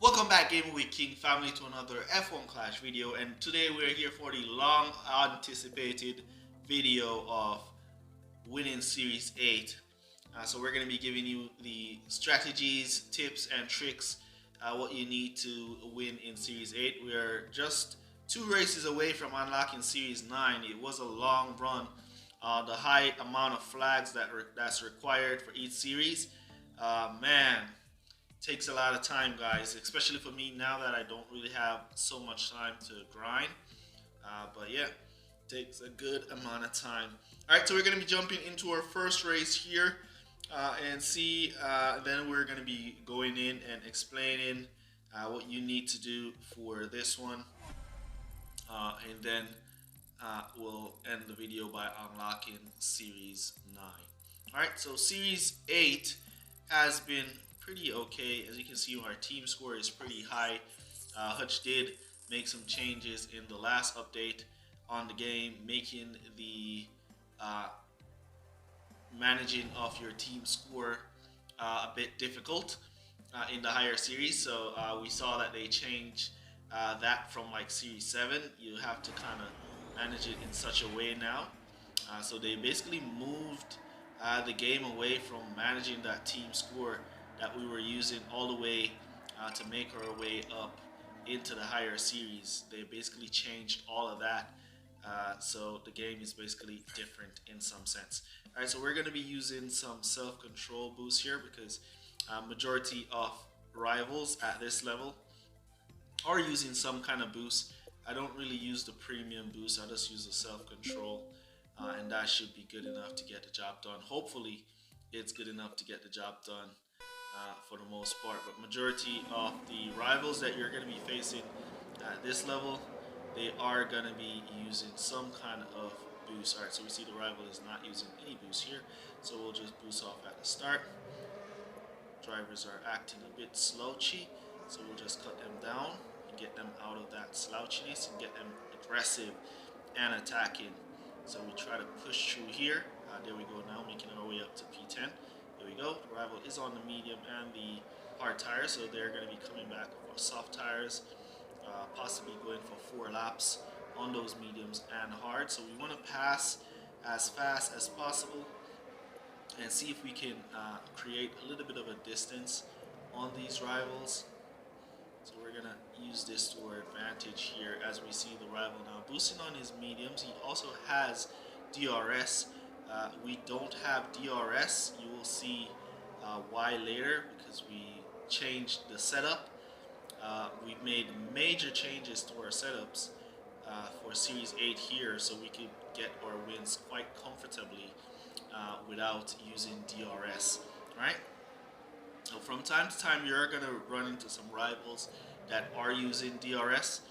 Welcome back, Gaming with King family, to another F1 Clash video, and today we're here for the long anticipated video of winning Series 8. So we're going to be giving you the strategies, tips, and tricks, what you need to win in Series 8. We're just 2 races away from unlocking Series 9. It was a long run. The high amount of flags that's required for each series, man, takes a lot of time, guys, especially for me now that I don't really have so much time to grind. But yeah, takes a good amount of time. All right, so we're going to be jumping into our first race here, and see, then we're going to be going in and explaining what you need to do for this one, and then we'll end the video by unlocking Series 9. All right, so Series 8 has been pretty okay. As you can see, our team score is pretty high. Hutch did make some changes in the last update on the game, making the managing of your team score a bit difficult in the higher series. So we saw that they changed that from like Series 7. You have to kind of manage it in such a way now. So they basically moved the game away from managing that team score that we were using all the way to make our way up into the higher series. They basically changed all of that. So the game is basically different in some sense. Alright, so we're going to be using some self-control boost here because majority of rivals at this level are using some kind of boost. I don't really use the premium boost, I just use the self-control, and that should be good enough to get the job done. Hopefully it's good enough to get the job done for the most part, but majority of the rivals that you're going to be facing at this level, they are going to be using some kind of boost. Alright, so we see the rival is not using any boost here, so we'll just boost off at the start. Drivers are acting a bit slouchy, so we'll just cut them down and get them out of that slouchiness and get them aggressive and attacking. So we try to push through here. There we go, now making our way up to P10. There we go. The rival is on the medium and the hard tires, so they're going to be coming back for soft tires, possibly going for 4 laps on those mediums and hard. So we want to pass as fast as possible and see if we can create a little bit of a distance on these rivals. So we're going to use this to our advantage here as we see the rival now boosting on his mediums. He also has DRS. We don't have DRS. You will see why later because we changed the setup. We've made major changes to our setups for Series 8 here, so we could get our wins quite comfortably without using DRS. Alright? So from time to time you're going to run into some rivals that are using DRS,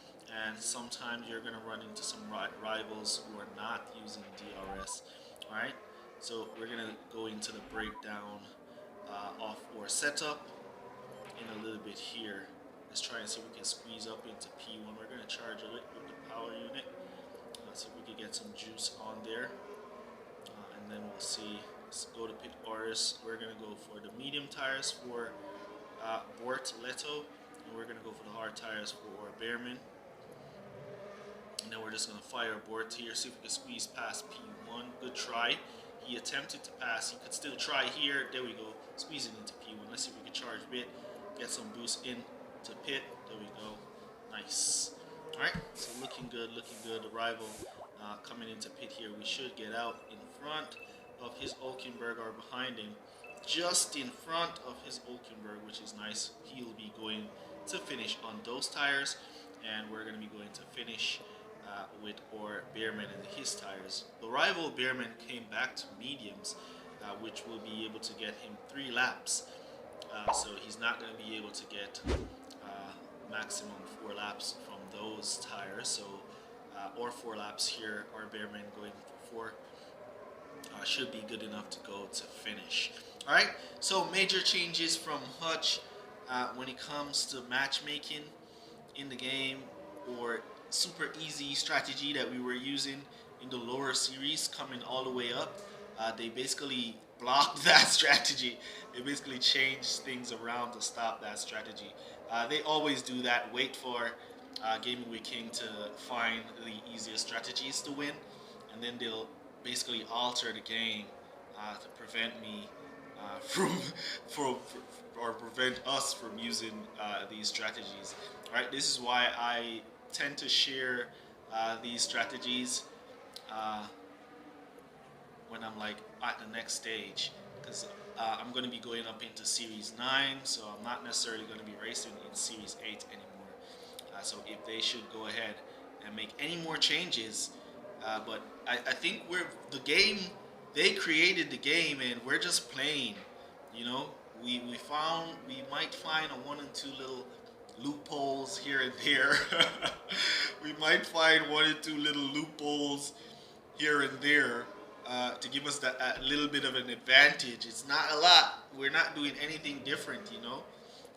and sometimes you're going to run into some rivals who are not using DRS. Alright, so we're going to go into the breakdown of our setup in a little bit here. Let's try and see if we can squeeze up into P1. We're going to charge it with the power unit. Let's see if we can get some juice on there. And then we'll see. Let's go to pit orders. We're going to go for the medium tires for Bort Leto. And we're going to go for the hard tires for Bearman. And then we're just going to fire Bort here, see if we can squeeze past P1. Good try. He attempted to pass. He could still try here. There we go. Squeezing into P1. Let's see if we can charge a bit. Get some boost in to pit. There we go. Nice. Alright, so looking good, looking good. The rival coming into pit here. We should get out in front of his Hulkenberg or behind him. Just in front of his Hulkenberg, which is nice. He will be going to finish on those tires, and we're going to be going to finish with our Bearman and his tires. The rival Bearman came back to mediums, which will be able to get him 3 laps. So he's not going to be able to get maximum 4 laps from those tires. So or 4 laps here, our Bearman going for 4 should be good enough to go to finish. Alright, so major changes from Hutch when it comes to matchmaking in the game, or super easy strategy that we were using in the lower series coming all the way up. They basically blocked that strategy. They basically changed things around to stop that strategy. They always do that. Wait for Gaming with King to find the easiest strategies to win, and then they'll basically alter the game to prevent me from, or prevent us from using these strategies. All right, this is why I tend to share these strategies uh, when I'm like at the next stage, because I'm going to be going up into Series 9, so I'm not necessarily going to be racing in Series 8 anymore. So if they should go ahead and make any more changes, but I think we're the game. They created the game, and we're just playing. You know, we might find a one and two little loopholes here and there. We might find one or two little loopholes here and there to give us that a little bit of an advantage. It's not a lot. We're not doing anything different. You know,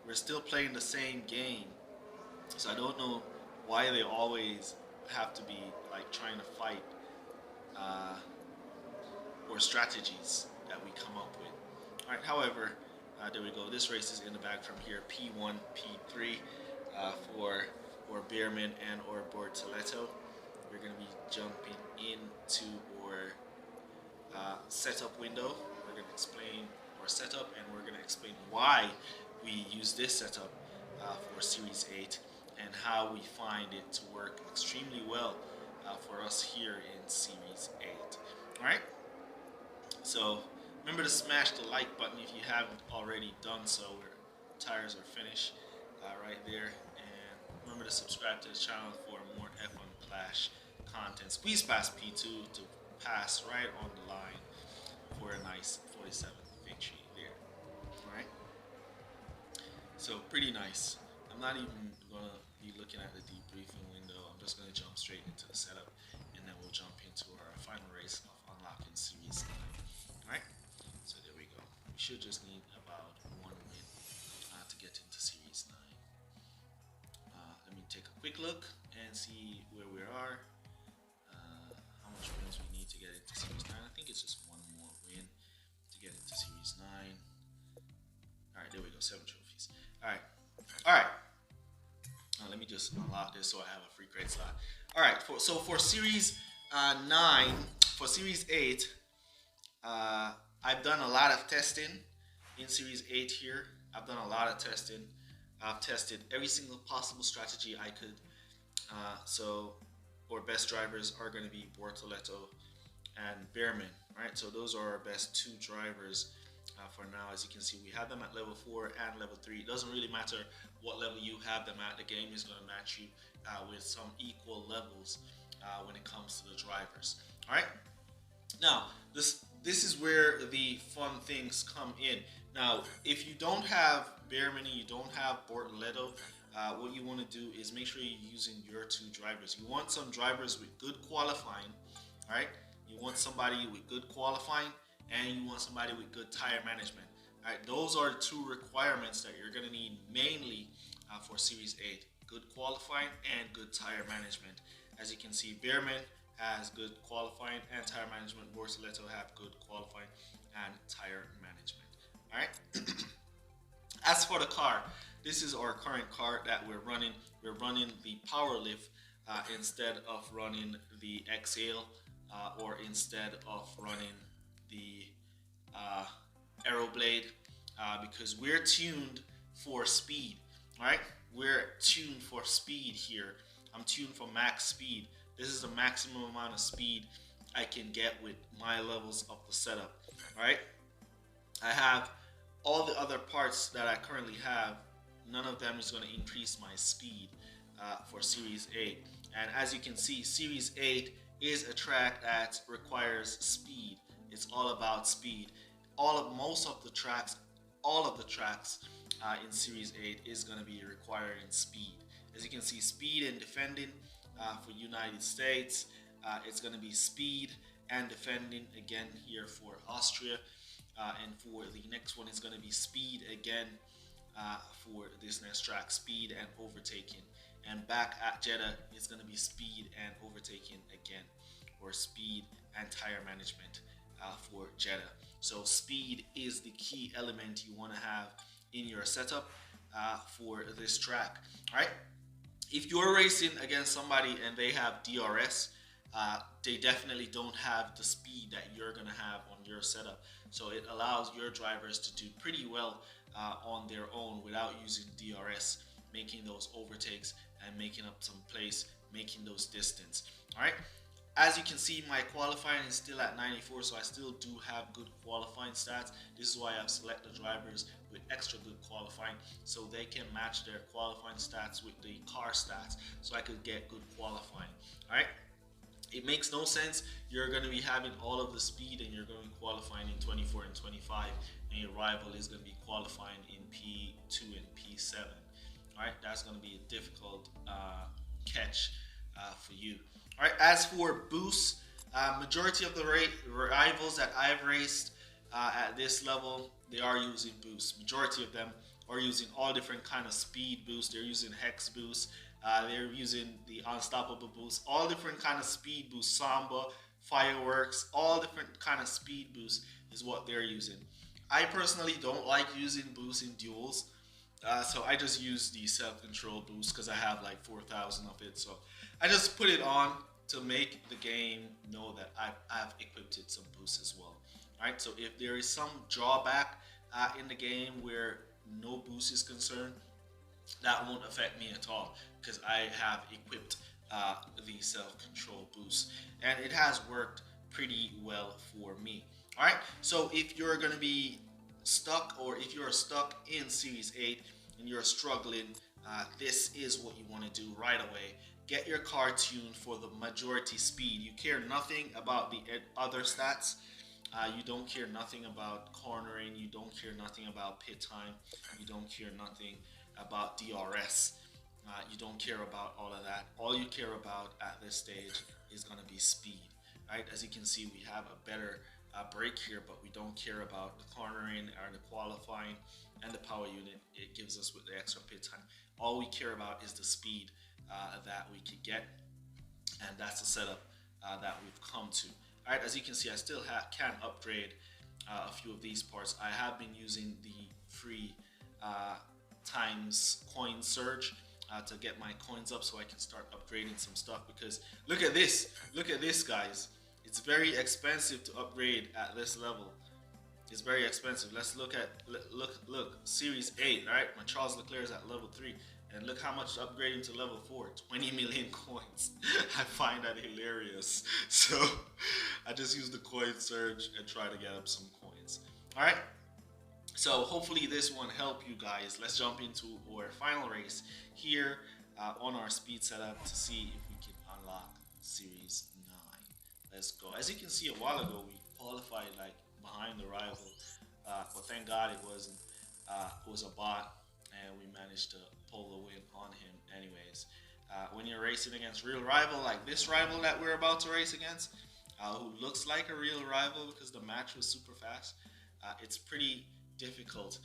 we're still playing the same game. So I don't know why they always have to be like trying to fight uh, or strategies that we come up with. All right. However, there we go. This race is in the bag from here. P1, P3 for Beerman and or Bortoleto. We're going to be jumping into our setup window. We're going to explain our setup, and we're going to explain why we use this setup for Series 8 and how we find it to work extremely well for us here in Series 8. Alright? So, remember to smash the like button if you haven't already done so. Our tires are finished right there. And remember to subscribe to the channel for more F1 Clash content. Squeeze past P2 to pass right on the line for a nice 47th victory there. Alright? So, pretty nice. I'm not even going to be looking at the debriefing window. I'm just going to jump straight into the setup, and then we'll jump into our final race of unlocking Series 9. Alright? So there we go. We should just need about one win to get into Series 9. Let me take a quick look and see where we are. How much wins we need to get into Series 9. I think it's just one more win to get into Series 9. Alright, there we go. 7 trophies. Alright. Alright. Let me just unlock this so I have a free credit slot. Alright, so for Series 9, for Series 8, I've done a lot of testing in Series 8 here. I've done a lot of testing. I've tested every single possible strategy I could. So our best drivers are going to be Bortoleto and Beerman, right? So those are our best two drivers for now. As you can see, we have them at level 4 and level 3. It doesn't really matter what level you have them at. The game is going to match you with some equal levels when it comes to the drivers. All right. Now, this is where the fun things come in. Now, if you don't have Beerman and you don't have Bortoleto, what you want to do is make sure you're using your two drivers. You want some drivers with good qualifying, all right? You want somebody with good qualifying, and you want somebody with good tire management. All right, those are two requirements that you're going to need mainly for Series 8. Good qualifying and good tire management. As you can see, Beerman has good qualifying and tire management. Bortoleto have good qualifying and tire management. All right. As for the car, this is our current car that we're running. We're running the Power Lift instead of running the Exhale or instead of running the Aeroblade because we're tuned for speed. All right, we're tuned for speed here. I'm tuned for max speed. This is the maximum amount of speed I can get with my levels of the setup. All right, I have all the other parts that I currently have. None of them is going to increase my speed for Series 8. And as you can see, Series 8 is a track that requires speed. It's all about speed. Most of the tracks in Series 8 is going to be requiring speed. As you can see, speed and defending for United States. It's going to be speed and defending again here for Austria. And for the next one, it's going to be speed again for this next track, speed and overtaking. And back at Jeddah, it's going to be speed and overtaking again, or speed and tire management. for Jeddah. So speed is the key element you want to have in your setup for this track. All right. If you're racing against somebody and they have DRS, they definitely don't have the speed that you're going to have on your setup. So it allows your drivers to do pretty well on their own without using DRS, making those overtakes and making up some place, making those distance. All right. As you can see, my qualifying is still at 94, so I still do have good qualifying stats. This is why I've selected drivers with extra good qualifying, so they can match their qualifying stats with the car stats, so I could get good qualifying. All right. It makes no sense. You're going to be having all of the speed and you're going to be qualifying in 24 and 25, and your rival is going to be qualifying in P2 and P7. All right, that's going to be a difficult catch for you. All right, as for boosts, majority of the rivals that I've raced at this level, they are using boosts. Majority of them are using all different kind of speed boosts. They're using hex boosts. They're using the unstoppable boost, all different kind of speed boosts, samba, fireworks, all different kind of speed boosts is what they're using. I personally don't like using boosts in duels, so I just use the self-control boost because I have like 4,000 of it. So I just put it on to make the game know that I've equipped it some boosts as well. All right, so if there is some drawback in the game where no boost is concerned, that won't affect me at all because I have equipped the self-control boost, and it has worked pretty well for me. All right, so if you're going to be stuck, or if you're stuck in Series 8 and you're struggling, this is what you want to do right away. Get your car tuned for the majority speed. You care nothing about the other stats. You don't care nothing about cornering. You don't care nothing about pit time. You don't care nothing about DRS. You don't care about all of that. All you care about at this stage is going to be speed. Right? As you can see, we have a better brake here, but we don't care about the cornering or the qualifying and the power unit it gives us with the extra pit time. All we care about is the speed that we could get, and that's the setup that we've come to. All right, as you can see, I still can upgrade a few of these parts. I have been using the free times coin surge to get my coins up so I can start upgrading some stuff, because look at this guys, it's very expensive to upgrade at this level. It's very expensive. Let's look at look Series 8, right? My Charles Leclerc is at level 3, and look how much upgrading to level 4, 20 million coins. I find that hilarious. So I just use the coin surge and try to get up some coins. All right, so hopefully this one helped you guys. Let's jump into our final race here on our speed setup to see if we can unlock Series 9. Let's go. As you can see, a while ago we qualified like behind the rival, but thank God it wasn't. It was a bot, and we managed to pull the win on him anyways. When you're racing against real rival like this rival that we're about to race against, who looks like a real rival because the match was super fast, it's pretty difficult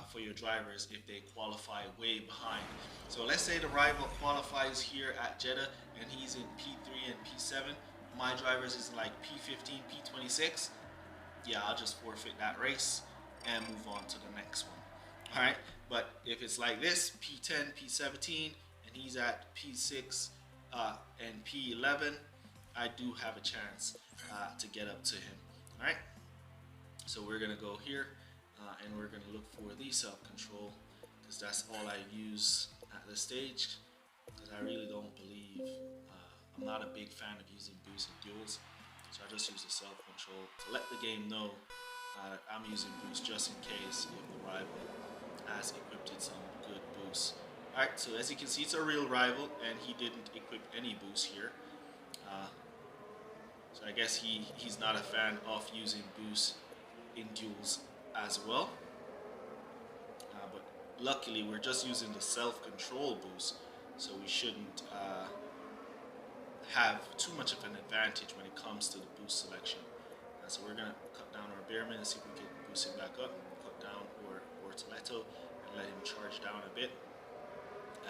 for your drivers if they qualify way behind. So let's say the rival qualifies here at Jeddah and he's in P3 and P7. My drivers is like P15, P26. Yeah, I'll just forfeit that race and move on to the next one. All right, but if it's like this, P10, P17, and he's at P6 and P11, I do have a chance to get up to him. All right, so we're gonna go here and we're gonna look for the self-control, because that's all I use at this stage, because I really don't believe, I'm not a big fan of using boost in duels, so I just use the self-control to let the game know that I'm using boost just in case if the rival has equipped it some good boosts. Alright, so as you can see, it's a real rival and he didn't equip any boost here. So I guess he's not a fan of using boost in duels as well. But luckily we're just using the self-control boost, so we shouldn't have too much of an advantage when it comes to the boost selection. So we're going to cut down our Bearman and see if we can boost it back up, cut down our Toletto and let him charge down a bit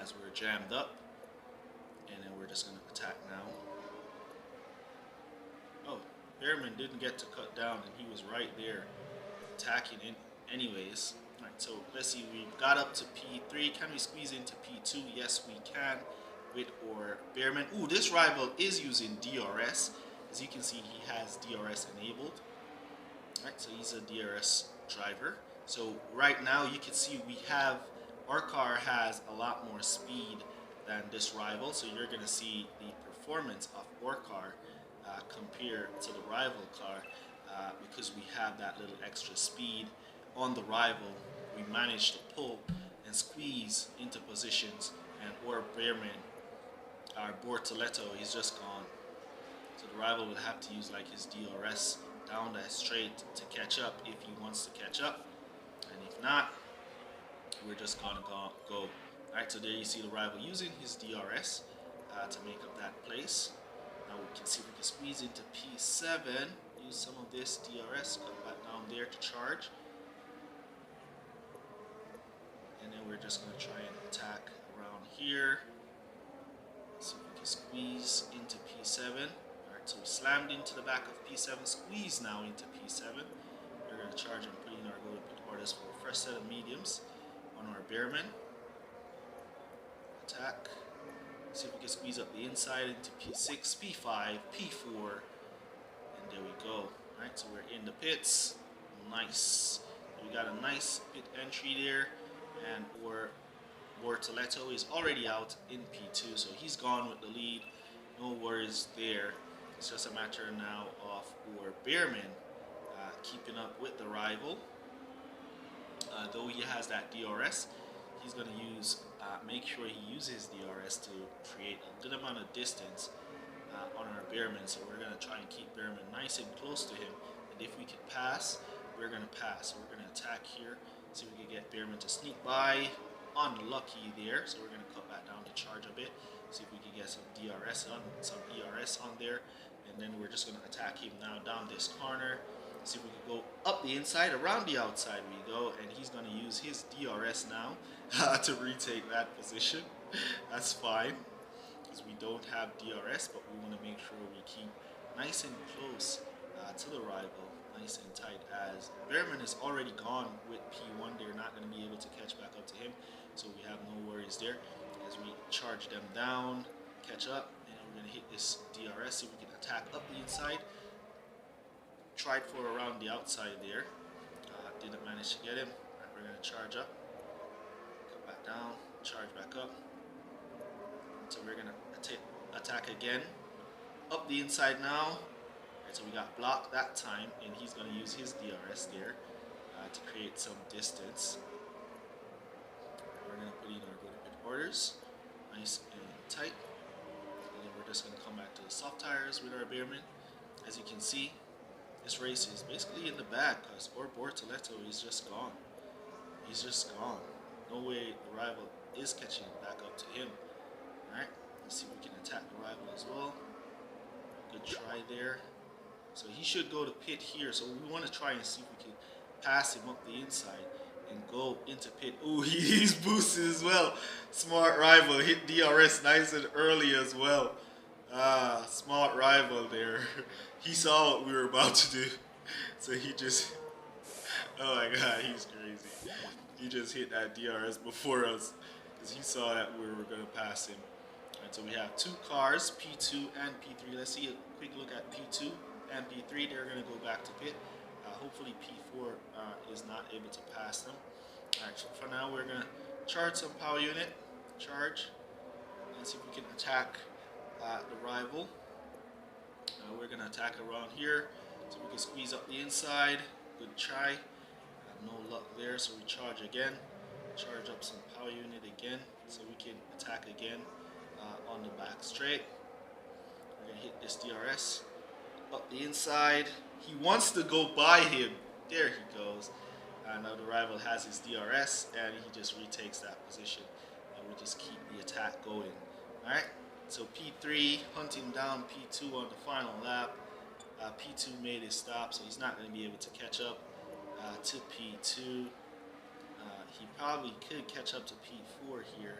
as we're jammed up, and then we're just going to attack now. Oh, Bearman didn't get to cut down, and he was right there attacking in anyways. Alright, so let's see, we got up to P3. Can we squeeze into P2? Yes, we can with our Bearman. Ooh, this rival is using DRS. As you can see, he has DRS enabled. Alright, so he's a DRS driver. So right now you can see our car has a lot more speed than this rival. So you're going to see the performance of our car compared to the rival car because we have that little extra speed on the rival. We managed to pull and squeeze into positions, and our Bearman, our Bortoletto, he's just gone. So the rival would have to use like his DRS down that straight to catch up if he wants to catch up, and if not, we're just gonna go. Alright, so there you see the rival using his DRS to make up that place. Now we can see if we can squeeze into P7, use some of this DRS, come back down there to charge. And then we're just gonna try and attack around here. See if we can squeeze into P7. So we slammed into the back of P7, squeeze now into P7. We're going to charge and put in our go to pit orders for the first set of mediums on our Bearman. Attack. See if we can squeeze up the inside into P6, P5, P4, and there we go. Alright, so we're in the pits. Nice. We got a nice pit entry there, and our Bortoletto is already out in P2, so he's gone with the lead. No worries there. It's just a matter now of our Bearman keeping up with the rival. Though he has that DRS, he's going to make sure he uses DRS to create a good amount of distance on our Bearman. So we're going to try and keep Bearman nice and close to him. And if we can pass, we're going to pass. So we're going to attack here, see if we can get Bearman to sneak by. Unlucky there, so we're going to cut back down to charge a bit. See if we can get some DRS on, some ERS on there, and then we're just going to attack him now down this corner. See if we can go up the inside, around the outside we go, and he's going to use his DRS now to retake that position. That's fine, because we don't have DRS, but we want to make sure we keep nice and close to the rival, nice and tight, as Bearman is already gone with P1. They're not going to be able to catch back up to him, so we have no worries there. As we charge them down, catch up, and we're going to hit this DRS, see if we can attack up the inside. Tried for around the outside there, didn't manage to get him. Right, we're going to charge up, come back down, charge back up. So we're going to attack again, up the inside now. Right, so we got blocked that time, and he's going to use his DRS there to create some distance. We're going to put in our go to pit orders, nice and tight, and then we're just going to come back to the soft tires with our Bearman. As you can see, this race is basically in the bag because our Bortoletto is just gone. He's just gone. No way the rival is catching back up to him. Alright, let's see if we can attack the rival as well. Good try there. So he should go to pit here, so we want to try and see if we can pass him up the inside and go into pit. Ooh, he's boosted as well. Smart rival, hit DRS nice and early as well. Smart rival there. He saw what we were about to do, so he just, oh my god, he's crazy. He just hit that DRS before us because he saw that we were going to pass him. Alright, so we have two cars, P2 and P3. Let's see a quick look at P2 and P3. They're going to go back to pit. Hopefully P4 is not able to pass them. Alright, so for now we're going to charge some power unit. Charge. Let's see if we can attack the rival. We're going to attack around here, so we can squeeze up the inside. Good try. No luck there, so we charge again. Charge up some power unit again, so we can attack again on the back straight. We're going to hit this DRS. Up the inside. He wants to go by him. There he goes. Now the rival has his DRS, and he just retakes that position. And we just keep the attack going. Alright, so P3 hunting down P2 on the final lap. P2 made his stop, so he's not going to be able to catch up to P2. He probably could catch up to P4 here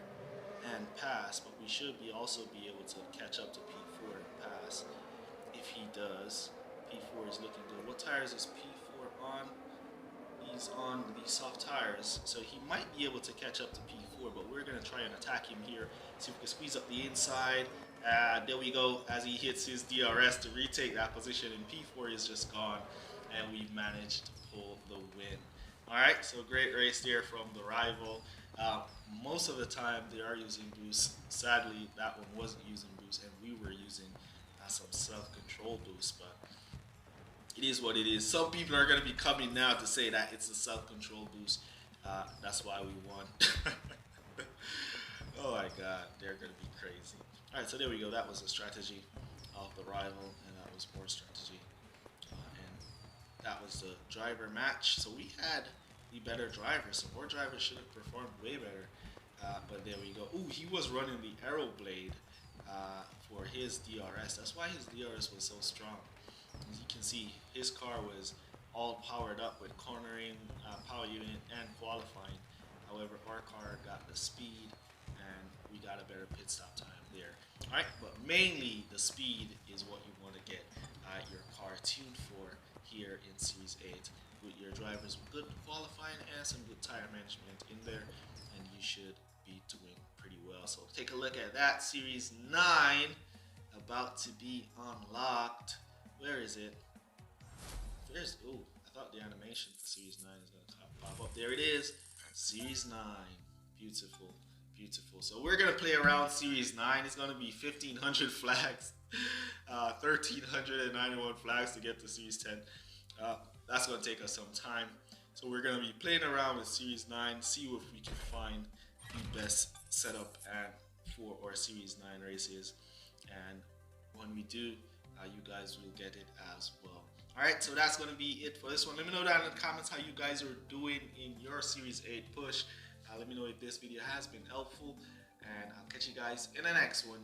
and pass, but we should also be able to catch up to P4 and pass if he does. P4 is looking good. What tires is P4 on? He's on the soft tires, so he might be able to catch up to P4, but we're going to try and attack him here. See if we can squeeze up the inside. There we go, as he hits his DRS to retake that position, and P4 is just gone, and we've managed to pull the win. Alright, so great race there from the rival. Most of the time they are using boost. Sadly, that one wasn't using boost, and we were using some self-control boost, but it is what it is. Some people are going to be coming now to say that it's a self-control boost. That's why we won. Oh my god, they're going to be crazy. Alright, so there we go. That was a strategy of the rival, and that was more strategy. And that was the driver match. So we had the better driver, so more drivers should have performed way better. But there we go. Ooh, he was running the Arrow Blade for his DRS. That's why his DRS was so strong. As you can see, his car was all powered up with cornering, power unit, and qualifying. However, our car got the speed, and we got a better pit stop time there. Alright, but mainly the speed is what you want to get your car tuned for here in Series 8 with your drivers with good qualifying and some good tire management in there, and you should be doing pretty well. So take a look at that. Series 9 about to be unlocked. Where is it? There's, oh, I thought the animation for Series 9 is going to pop up. There it is. Series 9. Beautiful. Beautiful. So we're going to play around Series 9. It's going to be 1,500 flags. 1,391 flags to get to Series 10. That's going to take us some time. So we're going to be playing around with Series 9. See if we can find the best setup and for our Series 9 races. And when we do, you guys will get it as well. Alright, so that's going to be it for this one. Let me know down in the comments how you guys are doing in your Series 8 push. Let me know if this video has been helpful, and I'll catch you guys in the next one.